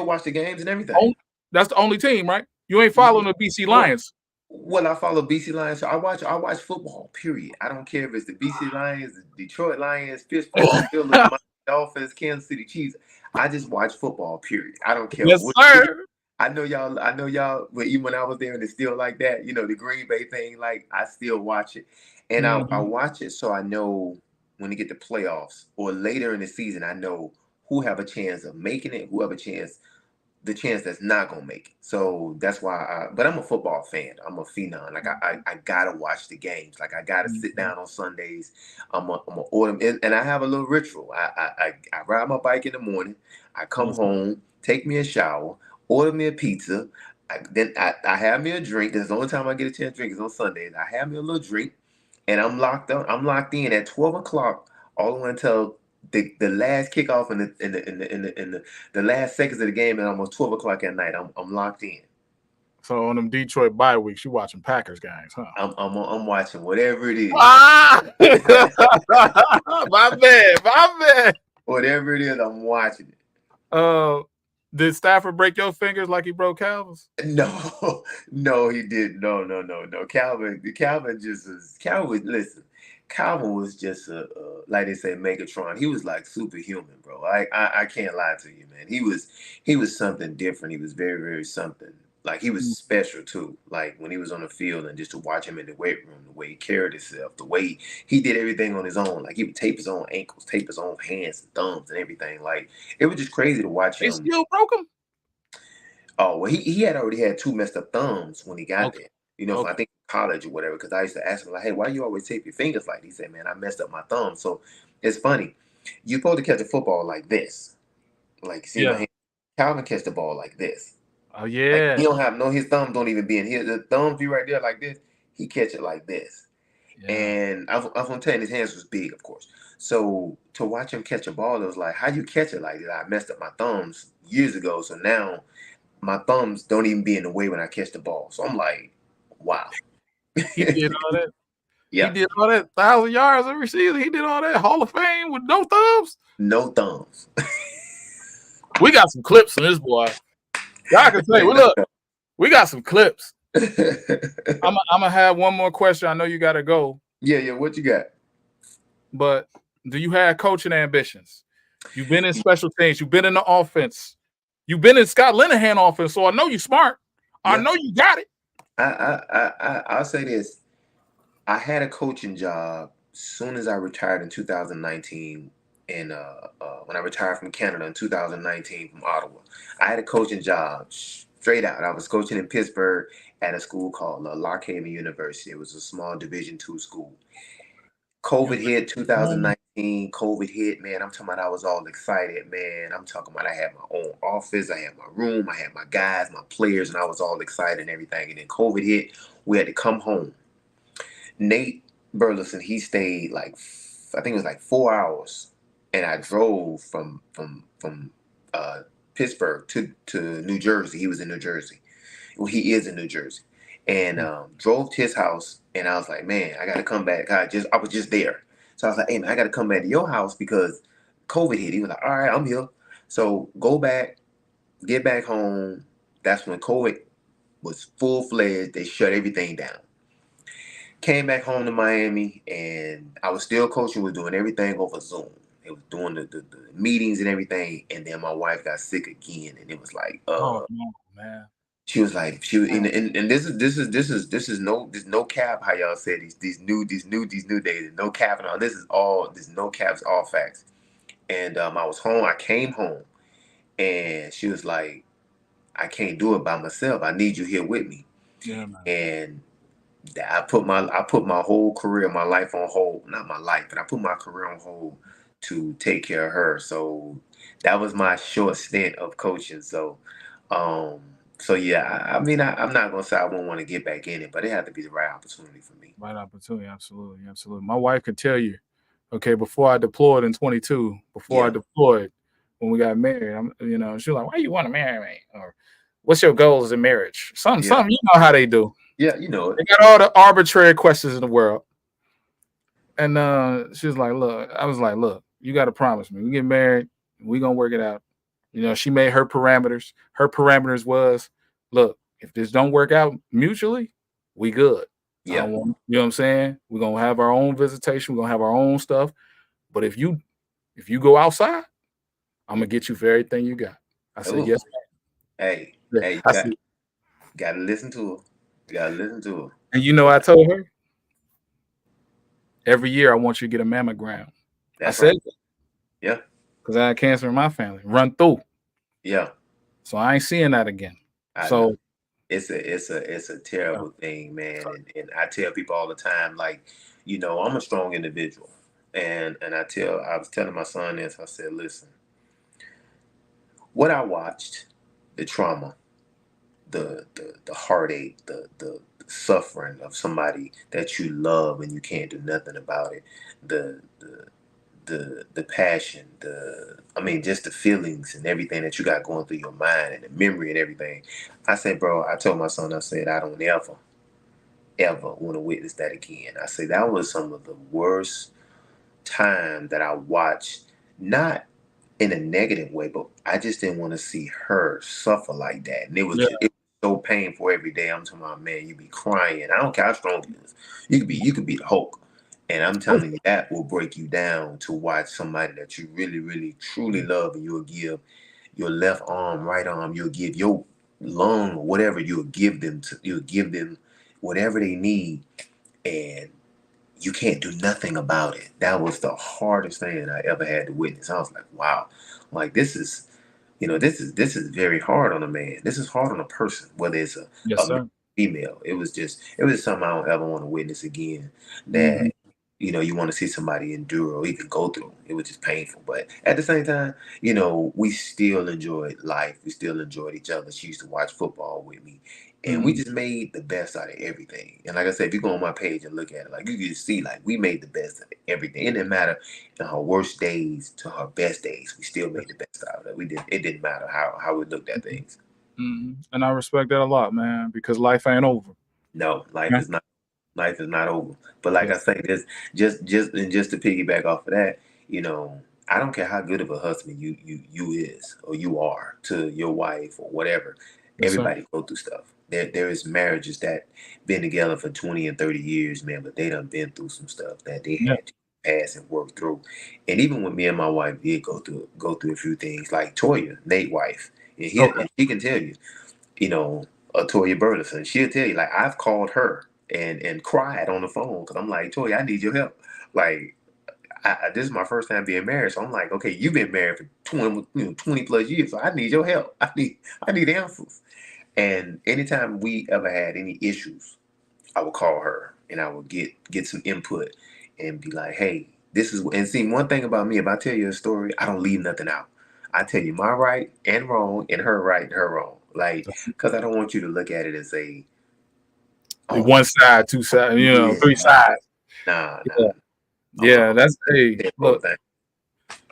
watch the games and everything. That's the only team, right? You ain't following the BC Lions. Well, I follow BC Lions. So I watch football. Period. I don't care if it's the BC Lions, the Detroit Lions, Pittsburgh Steelers, Dolphins, Kansas City Chiefs. I just watch football. Period. I don't care. Yes, sir. I know y'all. But even when I was there and it's still like that, the Green Bay thing. Like I still watch it, and I watch it so I know when they get to playoffs or later in the season, I know who have a chance of making it, who have the chance that's not gonna make it. So that's why but I'm a football fan. I'm a phenom. Like I gotta watch the games. Like I gotta sit down on Sundays. I'm a order, and I have a little ritual. I ride my bike in the morning. I come home, take me a shower, order me a pizza. Then I have me a drink. That's the only time I get a chance to drink is on Sundays. I have me a little drink, and I'm locked up. I'm locked in at 12 o'clock all the way until the last kickoff in the last seconds of the game at almost 12 o'clock at night. I'm locked in. So on them Detroit bye weeks, you watching Packers games, huh? I'm watching whatever it is. My bad. Whatever it is, I'm watching it. Did Stafford break your fingers like he broke Calvin's? No, he didn't. No. Calvin listen. Calvin was just like they say, Megatron. He was like superhuman, bro. I can't lie to you, man. He was something different. He was very, very something. Like he was special too. Like when he was on the field and just to watch him in the weight room, the way he carried himself, the way he did everything on his own. Like he would tape his own ankles, tape his own hands and thumbs and everything. Like it was just crazy to watch him. He still broke him? Oh, well, he had already had 2 messed up thumbs when he got there. I think college or whatever, because I used to ask him, like, hey, why do you always tape your fingers like that? He said, man, I messed up my thumb. So it's funny. You're supposed to catch a football like this. Like, see my hand. Calvin catch the ball like this. Oh, yeah. Like, he don't have his thumbs don't even be in here. The thumbs be right there like this. He catch it like this. Yeah. And I'm going to tell you, his hands was big, of course. So to watch him catch a ball, it was like, how you catch it like that? I messed up my thumbs years ago. So now my thumbs don't even be in the way when I catch the ball. So I'm like, wow. He did all that. Yeah. He did all that 1,000 yards every season. He did all that Hall of Fame with no thumbs. No thumbs. We got some clips on this boy. Y'all can say, look, we got some clips. I'm gonna have one more question. I know you gotta go. Yeah. What you got? But do you have coaching ambitions? You've been in special teams. You've been in the offense. You've been in Scott Linehan offense. So I know you're smart. Yeah. I know you got it. I'll say this. I had a coaching job soon as I retired in 2019. And when I retired from Canada in 2019 from Ottawa, I had a coaching job straight out. I was coaching in Pittsburgh at a school called Lock Haven University. It was a small Division II school. COVID hit 2019. COVID hit, man. I'm talking about I was all excited, man. I'm talking about I had my own office, I had my room, I had my guys, my players, and I was all excited and everything. And then COVID hit. We had to come home. Nate Burleson, he stayed like I think it was like 4 hours, and I drove from Pittsburgh to New Jersey. He was in New Jersey. Well, he is in New Jersey, and drove to his house. And I was like, man, I got to come back. I was just there, so I was like, hey man, I got to come back to your house because COVID hit. He was like, all right, I'm here. So go back, get back home. That's when COVID was full fledged. They shut everything down. Came back home to Miami, and I was still coaching. Was doing everything over Zoom. It was doing the meetings and everything. And then my wife got sick again, and it was like, Oh no, man. she was like, and this is no cap. How y'all say these new days, no cap and all. This no caps, all facts. And I was home. I came home, and she was like, I can't do it by myself. I need you here with me. Yeah, man. And I put my whole career, my life on hold. Not my life, but I put my career on hold to take care of her. So that was my short stint of coaching. So yeah, I mean, I'm not gonna say I won't want to get back in it, but it had to be the right opportunity for me. Right opportunity, absolutely, absolutely. My wife could tell you, okay, before I deployed in 22, before I Yeah. deployed, when we got married, she was like, why you want to marry me? Or what's your goals in marriage? Something, you know how they do. Yeah, you know it. They got all the arbitrary questions in the world. And she was like, look, I was like, look, you got to promise me. We get married, we going to work it out. You know, she made her parameters. Her parameters was, look, if this don't work out mutually, we good. Yeah. You know what I'm saying? We're going to have our own visitation. We're going to have our own stuff. But if you go outside, I'm going to get you for everything you got. I said, yes, ma'am. Hey, got to listen to her. You got to listen to her. And you know, I told her, every year I want you to get a mammogram. That's I said, right. Yeah. Because I had cancer in my family. Run through. Yeah. So I ain't seeing that again. So it's a terrible thing, man. And I tell people all the time, like, you know, I'm a strong individual. And I was telling my son this, I said, listen, what I watched, the trauma, the heartache, the suffering of somebody that you love and you can't do nothing about it, the passion, just the feelings and everything that you got going through your mind and the memory and everything. I said, bro, I told my son, I said, I don't ever want to witness that again. I said, that was some of the worst time that I watched, not in a negative way, but I just didn't want to see her suffer like that. And it was so painful every day. I'm talking about, man, you be crying. I don't care how strong you is. You could be the Hulk. And I'm telling you, that will break you down to watch somebody that you really, really, truly love, and you'll give your left arm, right arm, you'll give your lung or whatever, you'll give them whatever they need, and you can't do nothing about it. That was the hardest thing I ever had to witness. I was like, wow, like this is very hard on a man. This is hard on a person, whether it's a female. It was something I don't ever want to witness again. That you want to see somebody endure or even go through. It was just painful. But at the same time, we still enjoyed life. We still enjoyed each other. She used to watch football with me. And we just made the best out of everything. And like I said, if you go on my page and look at it, like you can see, like we made the best of everything. It didn't matter in her worst days to her best days. We still made the best out of it. It didn't matter how we looked at things. And I respect that a lot, man, because life ain't over. No, life is not. Life is not over. But like I say, just to piggyback off of that, I don't care how good of a husband you is or you are to your wife or whatever. Everybody go through stuff. There is marriages that been together for 20 and 30 years, man, but they done been through some stuff that they had to pass and work through. And even when me and my wife did go through a few things, like Toya, Nate's wife, and she can tell you, Toya Burleson, she'll tell you, like, I've called her and cried on the phone because I'm like, Toya, I need your help. Like, this is my first time being married, so I'm like, okay, you've been married for 20 plus years, so I need your help. I need answers. And anytime we ever had any issues, I would call her and I would get some input. and be like, hey, this is, and see, one thing about me, if I tell you a story, I don't leave nothing out. I tell you my right and wrong, and her right and her wrong. Like, because I don't want you to look at it as a, oh, one side, two sides, yeah, three sides. nah. Yeah, that's look. Thing.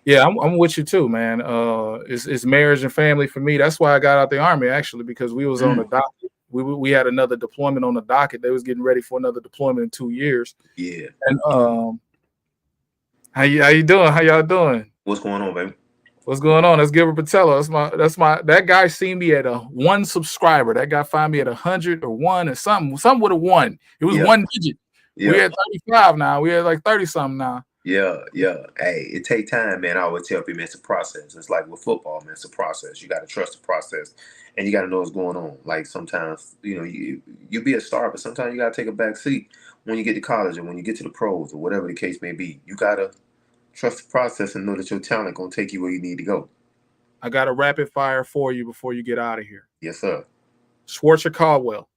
Yeah, I'm with you too, man. It's marriage and family for me. That's why I got out the army, actually, because we was on the docket. We had another deployment on the docket. They was getting ready for another deployment in 2 years. Yeah. And how you doing? How y'all doing? What's going on, baby? What's going on? That's Gilbert Patello. That guy seen me at a 1 subscriber. That guy found me at 100 or 1 or something with a 1. It was 1 digit. Yeah. We had 35 now. We had like 30 something now. Yeah. Hey, it take time, man. I always tell people it's a process. It's like with football, man. It's a process. You got to trust the process, and you got to know what's going on. Like sometimes, you be a star, but sometimes you got to take a back seat when you get to college or when you get to the pros or whatever the case may be. You got to trust the process and know that your talent gonna take you where you need to go. I got a rapid fire for you before you get out of here. Yes, sir. Schwartz or Caldwell?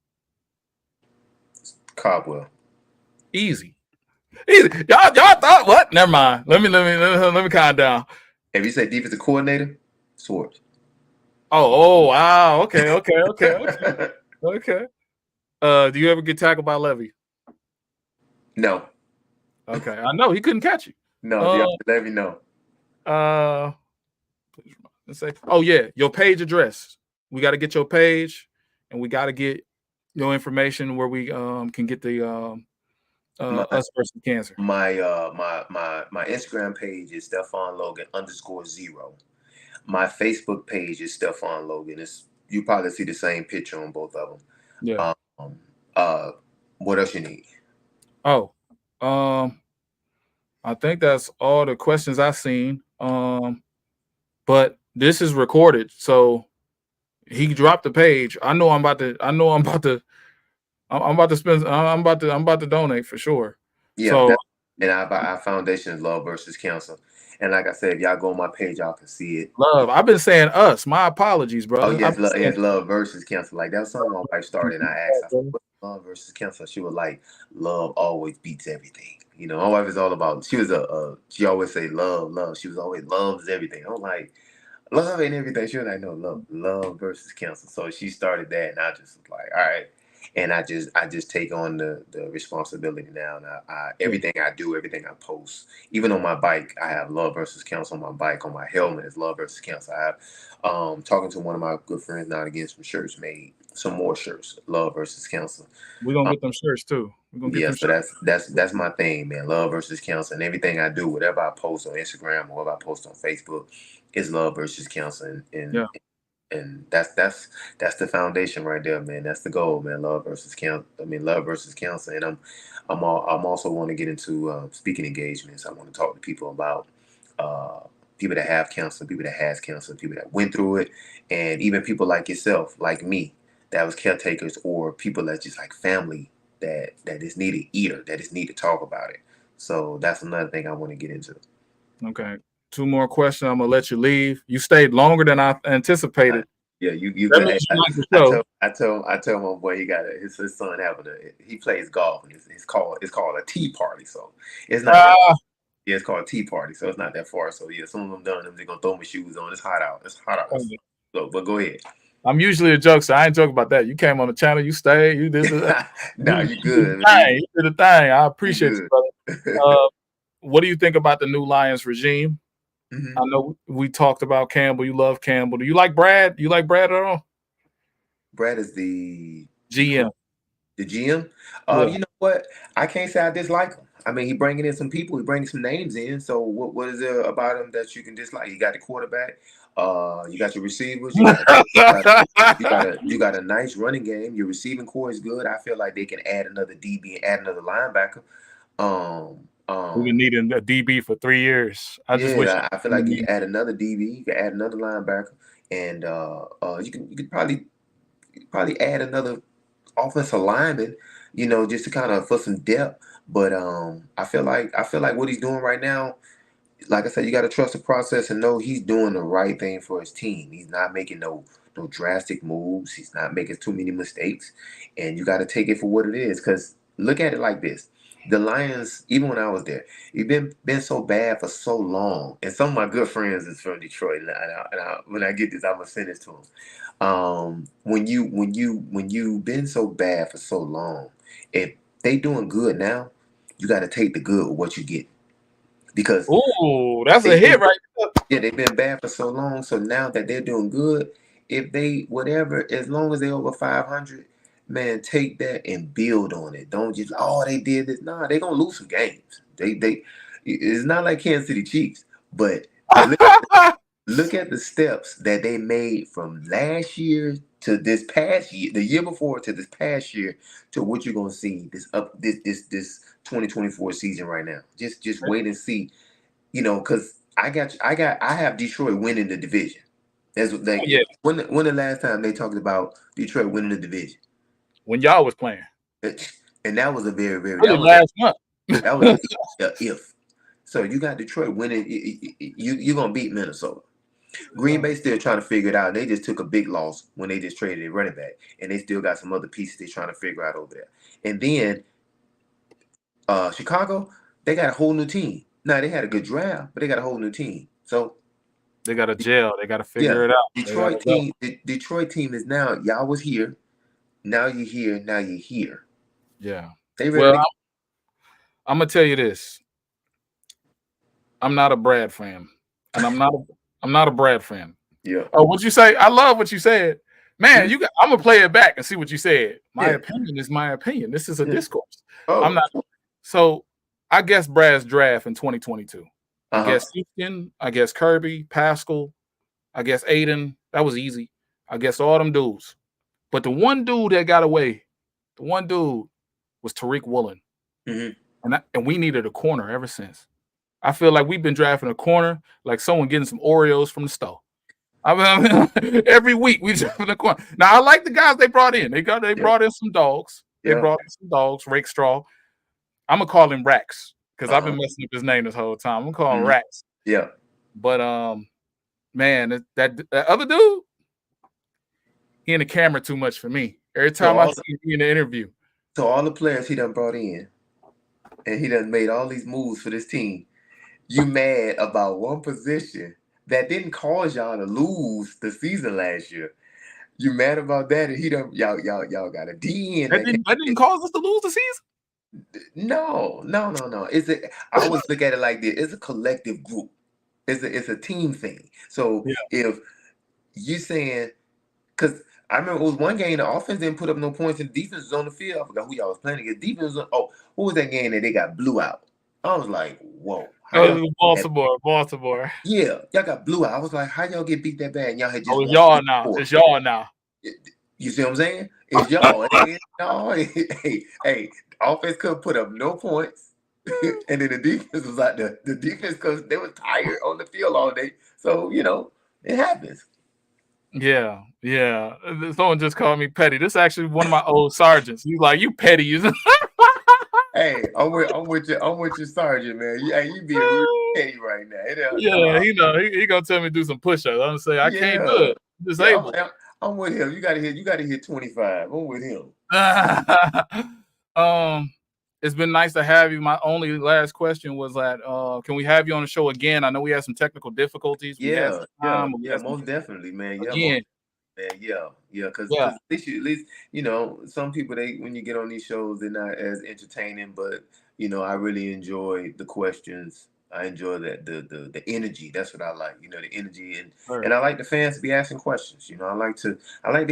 Caldwell. Easy. Y'all thought what? Never mind. Let me calm down. If you say defensive coordinator, Schwartz. Oh wow. Okay. Okay. Do you ever get tackled by Levy? No. Okay. I know he couldn't catch you. No, Levy, no. Let's say, your page address. We got to get your page, and we got to get your information where we can get the us versus cancer. My Instagram page is Stefan Logan _0. My Facebook page is Stefan Logan. You probably see the same picture on both of them. Yeah. What else you need? I think that's all the questions I've seen. But this is recorded, so he dropped the page. I'm about to donate for sure. Yeah. So, and our foundation is Love versus Cancer. And like I said, if y'all go on my page, y'all can see it. Love. I've been saying us. My apologies, brother. Oh, yes, Love versus Cancer. Like, that was something my wife started, and I asked her, what's Love versus Cancer? She was like, love always beats everything. My wife is all about, she she always say love. She was always loves everything. I'm like, love ain't everything. She was like, no, love versus Cancer. So she started that, and I just was like, all right. And I just take on the responsibility now. And everything I do, everything I post, even on my bike, I have Love versus Cancer on my bike. On my helmet is Love versus Cancer. I have talking to one of my good friends now to get some shirts made, some more shirts, Love versus Cancer. We're gonna get them shirts too. That's my thing, man. Love versus Cancer, and everything I do, whatever I post on Instagram or whatever I post on Facebook, is Love versus Cancer, and that's the foundation right there, man. That's the goal, man. Love versus Cancer. Love versus Cancer. And I'm also want to get into speaking engagements. I want to talk to people about people that have cancer, people that has cancer, people that went through it, and even people like yourself, like me, that was caretakers, or people that's just like family that just need to eat or that just need to talk about it. So that's another thing I want to get into. Okay. 2 more questions. I'm gonna let you leave. You stayed longer than I anticipated. Yeah, you. That means you like the show. I tell my boy his son he plays golf, and it's called a tea party. So it's not. It's called a tea party. So it's not that far. So yeah, some of them done. They're gonna throw my shoes on. It's hot out. So, but go ahead. I'm usually a jokester. I ain't joking about that. You came on the channel. You stayed. You did the. No, you good. You did the thing. I appreciate you, brother. What do you think about the new Lions regime? Mm-hmm. I know we talked about Campbell. You love Campbell. Do you like Brad? You like Brad at all? Brad is the GM. The GM? Yeah. You know what? I can't say I dislike him. I mean, he bringing in some people. He bringing some names in. So what is there about him that you can dislike? You got the quarterback. You got your receivers. You got a nice running game. Your receiving core is good. I feel like they can add another DB and add another linebacker. We've been needing a DB for 3 years. I feel like you can add another DB. You can add another linebacker, and you could probably add another offensive lineman. Just to kind of for some depth. But I feel like what he's doing right now, like I said, you got to trust the process and know he's doing the right thing for his team. He's not making no drastic moves. He's not making too many mistakes, and you got to take it for what it is. Because look at it like this: the Lions, even when I was there, it been so bad for so long. And some of my good friends is from Detroit, when I get this, I'm gonna send this to them. When you been so bad for so long, if they doing good now, you got to take the good with what you get, because Ooh, that's a hit right there. yeah, they've been bad for so long. So now that they're doing good, if they whatever, as long as they over 500, man, take that and build on it. Don't just they did this. Nah, they gonna lose some games. They it's not like Kansas City Chiefs, but look at the steps that they made from last year to this past year, the year before to this past year, to what you're gonna see this 2024 season right now. Just wait and see, because I have Detroit winning the division. That's like when the last time they talked about Detroit winning the division? When y'all was playing, and that was a very really last month. That was if. So you got Detroit winning. You're gonna beat Minnesota. Green Bay still trying to figure it out. They just took a big loss when they just traded a running back, and they still got some other pieces they're trying to figure out over there. And then Chicago, they got a whole new team. Now they had a good draft, but they got a whole new team. So they got a gel. They got to figure it out. Detroit team is now. Y'all was here. Now you're here. Now you're here. Yeah. They ready. I'm gonna tell you this. I'm not a Brad fan, and I'm not a Brad fan. Yeah. Oh, what'd you say? I love what you said, man. I'm gonna play it back and see what you said. My opinion is my opinion. This is a discourse. Oh. I'm not. So I guess Brad's draft in 2022. I guess Houston. I guess Kirby, Pascal. I guess Aiden. That was easy. I guess all them dudes. But the one dude that got away, was Tariq Woolen. Mm-hmm. And we needed a corner ever since. I feel like we've been drafting a corner like someone getting some Oreos from the store. I mean, every week we drafting a corner. Now I like the guys they brought in. They brought in some dogs. They brought in some dogs. Rake Straw. I'm gonna call him Rax because I've been messing up his name this whole time. I'm gonna call him Rax. Yeah. But man, that other dude, he in the camera too much for me. Every time I see him in the interview. So all the players he done brought in, and he done made all these moves for this team. You mad about one position that didn't cause y'all to lose the season last year? You mad about that, and he done y'all got a DN. That didn't cause us to lose the season. No. I always look at it like this: it's a collective group. It's a team thing. So if you saying, because I remember it was one game the offense didn't put up no points and the defense was on the field. I forgot who y'all was playing against. Defense was who was that game that they got blew out? I was like, whoa. Baltimore. Yeah, y'all got blew out. I was like, how y'all get beat that bad? And y'all had just y'all now. It's y'all now. You see what I'm saying? It's y'all. Hey, offense couldn't put up no points. And then the defense was like the defense, because they were tired on the field all day. So, it happens. Yeah. Someone just called me petty. This is actually one of my old sergeants. He's like, you petty. Hey, I'm with your sergeant, man. You being real petty right now. He gonna tell me to do some push-ups. I'm gonna say I can't do it. I'm disabled. I'm with him. You gotta hit 25. I'm with him. It's been nice to have you. My only last question was that can we have you on the show again? I know we had some technical difficulties. Most definitely, man. Again. Because at least some people, when you get on these shows, they're not as entertaining, but I really enjoy the questions. I enjoy that the energy. That's what I like. The energy, and I like the fans to be asking questions. I like to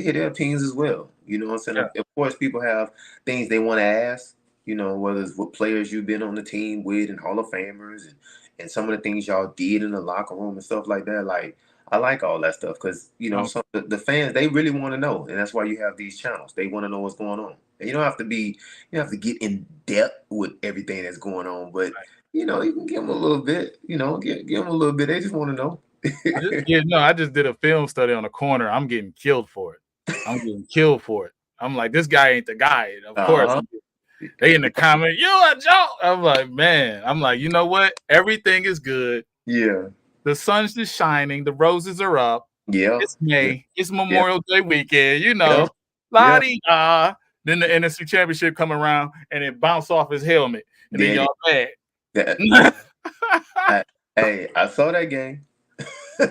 hear their opinions as well. You know what I'm saying? Of course, people have things they want to ask. Whether it's what players you've been on the team with and Hall of Famers and some of the things y'all did in the locker room and stuff like that. Like, I like all that stuff because, some the fans, they really want to know. And that's why you have these channels. They want to know what's going on. And you don't have to get in depth with everything that's going on. But, you can give them a little bit, give them a little bit. They just want to know. I just did a film study on the corner. I'm getting killed for it. I'm like, this guy ain't the guy. And of course, they in the comment, you a joke. I'm like, man. I'm like, you know what? Everything is good. Yeah. The sun's just shining. The roses are up. Yeah. It's May. Yeah. It's Memorial Day weekend. La-di-da. Then the NFC Championship come around and it bounced off his helmet. and then y'all mad. I saw that game.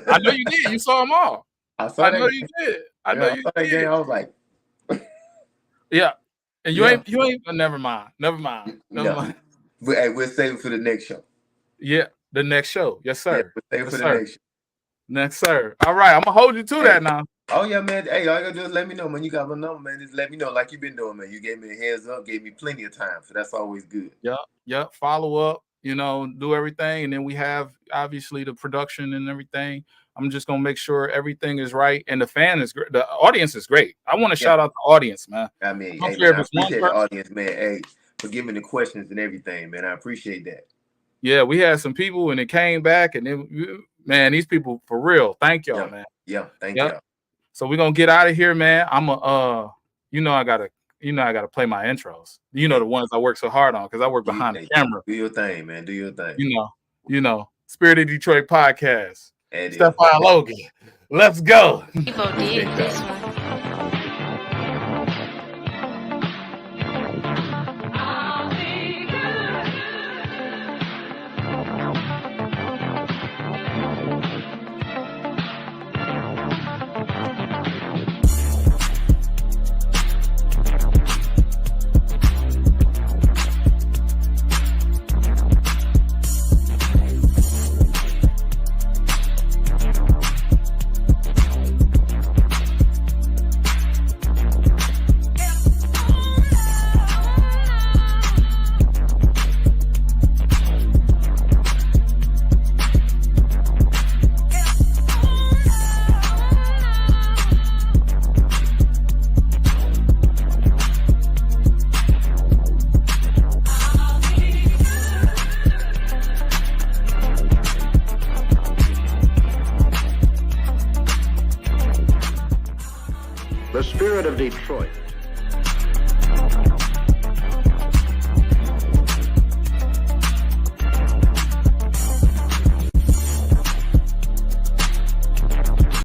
I know you did. You saw them all. I know you did. I know you saw that did. game. I was like, yeah. And you Yeah. ain't. Never mind. Never mind. But hey, we'll save it for the next show. Yeah, the next show. Yes, Yeah, sir. we'll save it Yes, for sir. the next show. Next, sir. All right, I'm gonna hold you to that now. Oh yeah, man. Hey, all you gotta do is let me know, man. You got my number, man. Just let me know, like you've been doing, man. You gave me a heads up, gave me plenty of time, so that's always good. Yep. Follow up. Do everything, and then we have obviously the production and everything. I'm just gonna make sure everything is right, and the fan is great. The audience is great. I want to shout out the audience, man. I mean, I hey, don't care man, I if it's one appreciate the person. audience, man. Hey, for giving the questions and everything, man. I appreciate that. Yeah, we had some people, and it came back, and then, man, these people for real. Thank y'all, man. Yeah, thank Yep. y'all. So we're gonna get out of here, man. I'm I gotta play my intros. The ones I work so hard on because I work behind the camera. Do your thing, man. Do your thing. Spirit of Detroit podcast. And Stefan Logan. Let's go. People dig this one. The spirit of Detroit